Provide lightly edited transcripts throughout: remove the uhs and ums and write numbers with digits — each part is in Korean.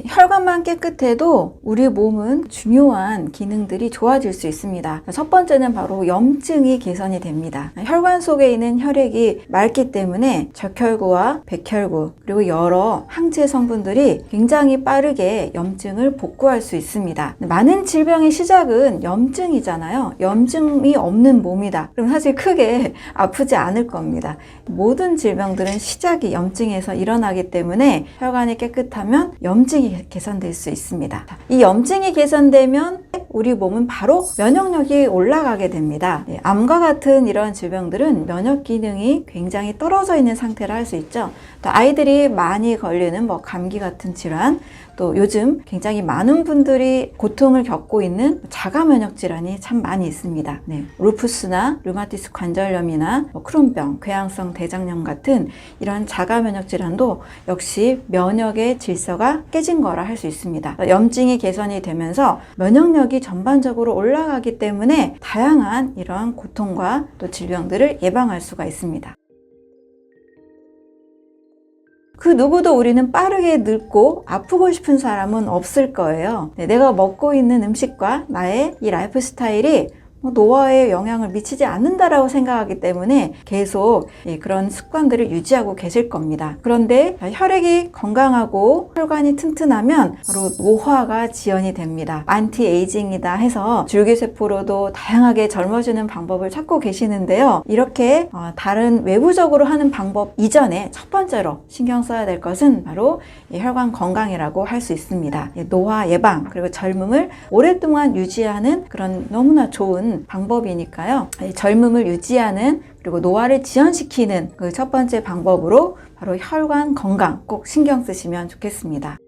혈관만 깨끗해도 우리 몸은 중요한 기능들이 좋아질 수 있습니다. 첫 번째는 바로 염증이 개선이 됩니다. 혈관 속에 있는 혈액이 맑기 때문에 적혈구와 백혈구 그리고 여러 항체 성분들이 굉장히 빠르게 염증을 복구할 수 있습니다. 많은 질병의 시작은 염증이잖아요. 염증이 없는 몸이다. 그럼 사실 크게 아프지 않을 겁니다. 모든 질병들은 시작이 염증에서 일어나기 때문에 혈관이 깨끗하면 염증이 개선될 수 있습니다. 이 염증이 개선되면 우리 몸은 바로 면역력이 올라가게 됩니다. 암과 같은 이런 질병들은 면역 기능이 굉장히 떨어져 있는 상태라 할 수 있죠. 또 아이들이 많이 걸리는 감기 같은 질환, 또 요즘 굉장히 많은 분들이 고통을 겪고 있는 자가 면역 질환이 참 많이 있습니다. 루푸스나 류마티스 관절염이나 크론병, 궤양성 대장염 같은 이런 자가 면역 질환도 역시 면역의 질서가 깨진 거라 할 수 있습니다. 염증이 개선이 되면서 면역력이 전반적으로 올라가기 때문에 다양한 이러한 고통과 또 질병들을 예방할 수가 있습니다. 그 누구도 우리는 빠르게 늙고 아프고 싶은 사람은 없을 거예요. 내가 먹고 있는 음식과 나의 이 라이프 스타일이 노화에 영향을 미치지 않는다라고 생각하기 때문에 계속 그런 습관들을 유지하고 계실 겁니다. 그런데 혈액이 건강하고 혈관이 튼튼하면 바로 노화가 지연이 됩니다. 안티에이징이다 해서 줄기세포로도 다양하게 젊어지는 방법을 찾고 계시는데요. 이렇게 다른 외부적으로 하는 방법 이전에 첫 번째로 신경 써야 될 것은 바로 혈관 건강이라고 할 수 있습니다. 노화 예방 그리고 젊음을 오랫동안 유지하는 그런 너무나 좋은 방법이니까요. 젊음을 유지하는 그리고 노화를 지연시키는 그 첫 번째 방법으로 바로 혈관 건강 꼭 신경 쓰시면 좋겠습니다.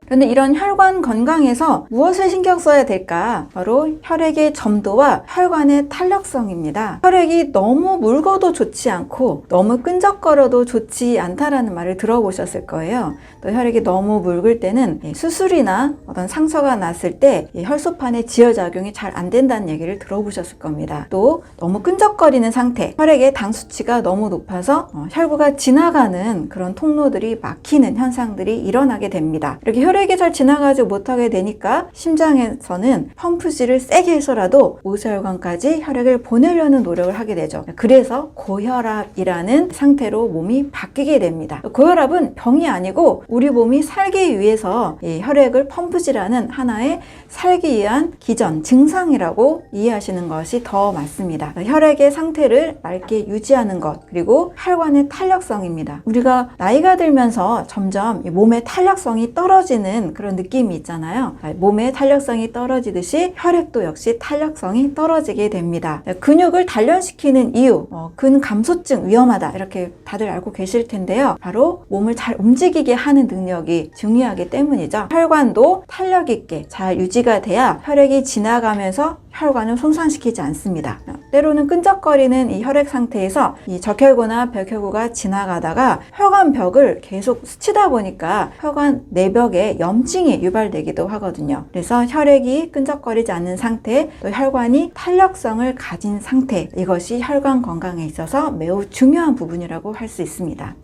그런데 이런 혈관 건강에서 무엇을 신경 써야 될까? 바로 혈액의 점도와 혈관의 탄력성입니다. 혈액이 너무 묽어도 좋지 않고 너무 끈적거려도 좋지 않다라는 말을 들어보셨을 거예요. 또 혈액이 너무 묽을 때는 수술이나 어떤 상처가 났을 때 혈소판의 지혈작용이 잘 안 된다는 얘기를 들어보셨을 겁니다. 또 너무 끈적거리는 상태, 혈액의 당 수치가 너무 높아서 혈구가 지나가는 그런 통로들이 막히는 현상들이 일어나게 됩니다. 이렇게 혈액이 잘 지나가지 못하게 되니까 심장에서는 펌프질을 세게 해서라도 모세혈관까지 혈액을 보내려는 노력을 하게 되죠. 그래서 고혈압이라는 상태로 몸이 바뀌게 됩니다. 고혈압은 병이 아니고 우리 몸이 살기 위해서 이 혈액을 펌프질하는 하나의 살기 위한 기전, 증상이라고 이해하시는 것이 더 맞습니다. 혈액의 상태를 맑게 유지하는 것, 그리고 혈관의 탄력성입니다. 우리가 나이가 들면서 점점 몸의 탄력성이 떨어지는 그런 느낌이 있잖아요. 몸의 탄력성이 떨어지듯이 혈액도 역시 탄력성이 떨어지게 됩니다. 근육을 단련시키는 이유, 근감소증 위험하다 이렇게 다들 알고 계실 텐데요. 바로 몸을 잘 움직이게 하는 능력이 중요하기 때문이죠. 혈관도 탄력 있게 잘 유지가 돼야 혈액이 지나가면서 혈관을 손상시키지 않습니다. 때로는 끈적거리는 이 혈액 상태에서 이 적혈구나 백혈구가 지나가다가 혈관벽을 계속 스치다 보니까 혈관 내벽에 염증이 유발되기도 하거든요. 그래서 혈액이 끈적거리지 않는 상태, 또 혈관이 탄력성을 가진 상태, 이것이 혈관 건강에 있어서 매우 중요한 부분이라고 할 수 있습니다.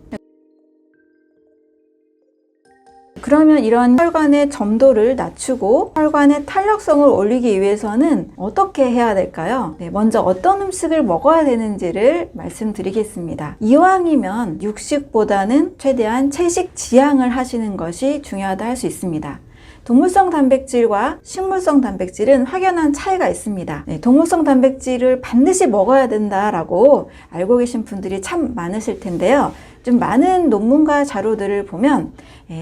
그러면 이런 혈관의 점도를 낮추고 혈관의 탄력성을 올리기 위해서는 어떻게 해야 될까요? 먼저 어떤 음식을 먹어야 되는지를 말씀드리겠습니다. 이왕이면 육식보다는 최대한 채식 지향을 하시는 것이 중요하다 할 수 있습니다. 동물성 단백질과 식물성 단백질은 확연한 차이가 있습니다. 동물성 단백질을 반드시 먹어야 된다라고 알고 계신 분들이 참 많으실 텐데요. 좀 많은 논문과 자료들을 보면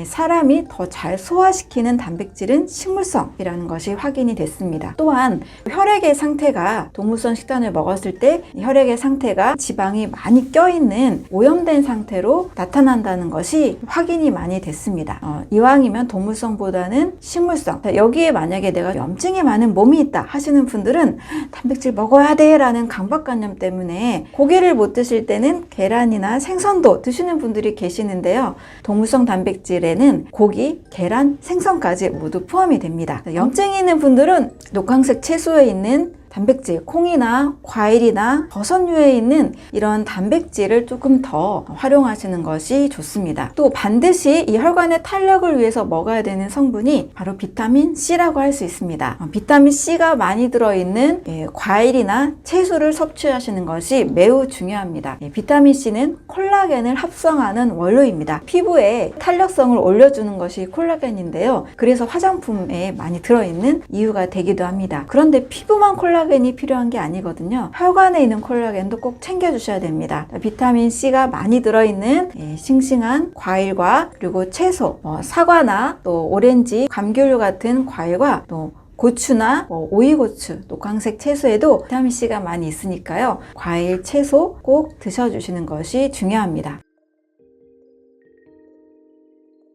사람이 더 잘 소화시키는 단백질은 식물성이라는 것이 확인이 됐습니다. 또한 혈액의 상태가 동물성 식단을 먹었을 때 혈액의 상태가 지방이 많이 껴있는 오염된 상태로 나타난다는 것이 확인이 많이 됐습니다. 이왕이면 동물성보다는 식물성, 여기에 만약에 내가 염증이 많은 몸이 있다 하시는 분들은 단백질 먹어야 돼 라는 강박관념 때문에 고기를 못 드실 때는 계란이나 생선도 드시는 분들이 계시는데요. 동물성 단백질에는 고기, 계란, 생선까지 모두 포함이 됩니다. 염증이 있는 분들은 녹황색 채소에 있는 단백질, 콩이나 과일이나 버섯류에 있는 이런 단백질을 조금 더 활용하시는 것이 좋습니다. 또 반드시 이 혈관의 탄력을 위해서 먹어야 되는 성분이 바로 비타민 C라고 할 수 있습니다. 비타민 C가 많이 들어있는 과일이나 채소를 섭취하시는 것이 매우 중요합니다. 비타민 C는 콜라겐을 합성하는 원료입니다. 피부에 탄력성을 올려주는 것이 콜라겐인데요. 그래서 화장품에 많이 들어있는 이유가 되기도 합니다. 그런데 피부만 콜라겐이 필요한 게 아니거든요. 혈관에 있는 콜라겐도 꼭 챙겨주셔야 됩니다. 비타민 C가 많이 들어있는 싱싱한 과일과 그리고 채소, 사과나 또 오렌지, 감귤류 같은 과일과 또 고추나 오이고추, 녹황색 채소에도 비타민C가 많이 있으니까요. 과일, 채소 꼭 드셔주시는 것이 중요합니다.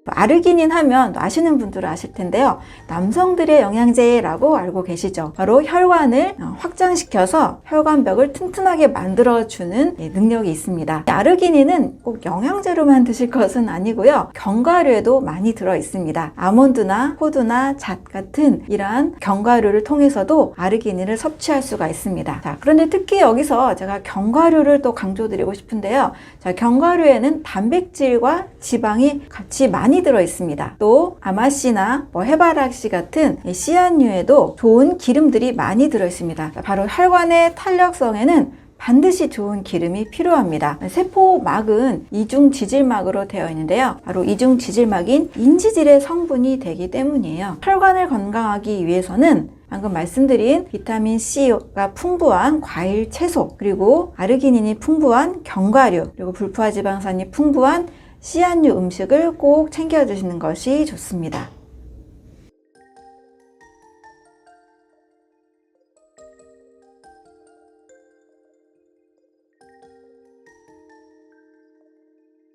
아르기닌 하면 아시는 분들은 아실 텐데요. 남성들의 영양제라고 알고 계시죠. 바로 혈관을 확장시켜서 혈관벽을 튼튼하게 만들어주는 능력이 있습니다. 아르기닌은 꼭 영양제로만 드실 것은 아니고요. 견과류에도 많이 들어있습니다. 아몬드나 호두나 잣 같은 이러한 견과류를 통해서도 아르기닌을 섭취할 수가 있습니다. 자, 그런데 특히 여기서 제가 견과류를 또 강조드리고 싶은데요. 자, 견과류에는 단백질과 지방이 같이 많이 들어 있습니다. 또 아마씨나 해바라기 같은 씨앗류에도 좋은 기름들이 많이 들어 있습니다. 바로 혈관의 탄력성에는 반드시 좋은 기름이 필요합니다. 세포막은 이중지질막으로 되어 있는데요. 바로 이중지질막인 인지질의 성분이 되기 때문이에요. 혈관을 건강하기 위해서는 방금 말씀드린 비타민 C가 풍부한 과일, 채소, 그리고 아르기닌이 풍부한 견과류, 그리고 불포화지방산이 풍부한 씨앗류 음식을 꼭 챙겨주시는 것이 좋습니다.